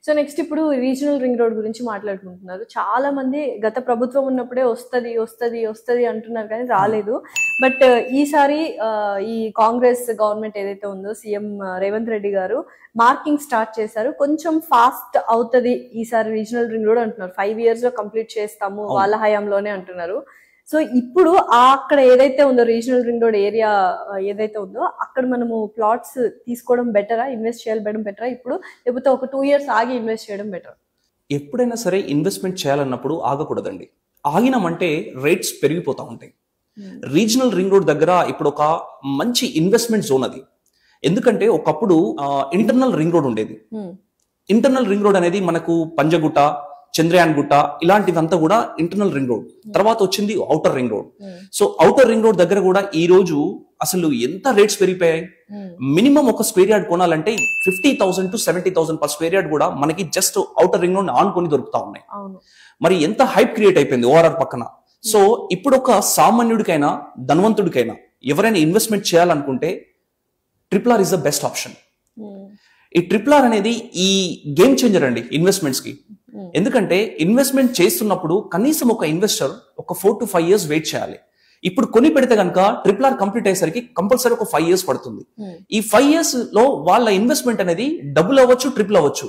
So next ఇప్పుడు regional ring road గురించి మాట్లాడుకుంటున్నారు. చాలా మంది గత ప్రభుత్వం ఉన్నప్పుడే వస్తది వస్తది వస్తది అంటున్నారు కానీ రాలేదు. బట్ ఈసారి ఈ కాంగ్రెస్ గవర్నమెంట్ ఏదైతే ఉందో సీఎం రేవంత్ రెడ్డి గారు మార్కింగ్ స్టార్ట్ చేశారు. కొంచెం ఫాస్ట్ అవుతుంది ఈసారి రీజనల్ రింగ్ రోడ్ అంటున్నారు. 5 years లో కంప్లీట్ చేస్తాము వాళ్ళ హయాంలోనే అంటున్నారు. సో ఇప్పుడు అక్కడ ఏదైతే ఉందో రీజనల్ రింగ్ రోడ్ ఏరియా ఏదైతే ఉందో అక్కడ మనము ప్లాట్స్ తీసుకోవడం బెటరా, ఇన్వెస్ట్ చేయడం బెటరా ఇప్పుడు, లేకపోతే ఒక 2 years ఆగి ఇన్వెస్ట్ చేయడం బెటర్? ఎప్పుడైనా సరే ఇన్వెస్ట్మెంట్ చేయాలన్నప్పుడు ఆగకూడదండి. ఆగినామంటే రేట్స్ పెరిగిపోతా ఉంటాయి. రీజనల్ రింగ్ రోడ్ దగ్గర ఇప్పుడు ఒక మంచి ఇన్వెస్ట్మెంట్ జోన్ అది. ఎందుకంటే ఒకప్పుడు ఇంటర్నల్ రింగ్ రోడ్ ఉండేది. ఇంటర్నల్ రింగ్ రోడ్ అనేది మనకు పంజగుట్ట, చంద్రయాన్ గుట్ట ఇలాంటివంతా కూడా ఇంటర్నల్ రింగ్ రోడ్. తర్వాత వచ్చింది outer ring road. So outer ring road దగ్గర కూడా ఈ రోజు అసలు ఎంత రేట్స్ పెరిగిపోయాయి. మినిమం ఒక స్క్వేర్ యార్డ్ కొనాలంటే 50,000 to 70,000 పర్ స్క్వేర్ యార్డ్ కూడా మనకి జస్ట్ ఔటర్ రింగ్ రోడ్ ఆనుకొని దొరుకుతా ఉన్నాయి. మరి ఎంత హైప్ క్రియేట్ అయిపోయింది ఓఆర్ఆర్ పక్కన. సో ఇప్పుడు ఒక సామాన్యుడికైనా ధనవంతుడికైనా ఎవరైనా ఇన్వెస్ట్మెంట్ చేయాలనుకుంటే triple R is the best option. ఈ ట్రిపుల్ ఆర్ అనేది ఈ గేమ్ చేంజర్ అండి ఇన్వెస్ట్మెంట్స్ కి. ఎందుకంటే ఇన్వెస్ట్మెంట్ చేస్తున్నప్పుడు కనీసం ఒక ఇన్వెస్టర్ ఒక 4 to 5 years వెయిట్ చేయాలి. ఇప్పుడు కొని పెడితే కనుక ట్రిపుల్ ఆర్ కంప్లీట్ అయ్యేసరికి కంపల్సరీ ఒక 5 years పడుతుంది. ఈ 5 years లో వాళ్ళ ఇన్వెస్ట్మెంట్ అనేది డబుల్ అవ్వచ్చు, ట్రిపుల్ అవ్వచ్చు.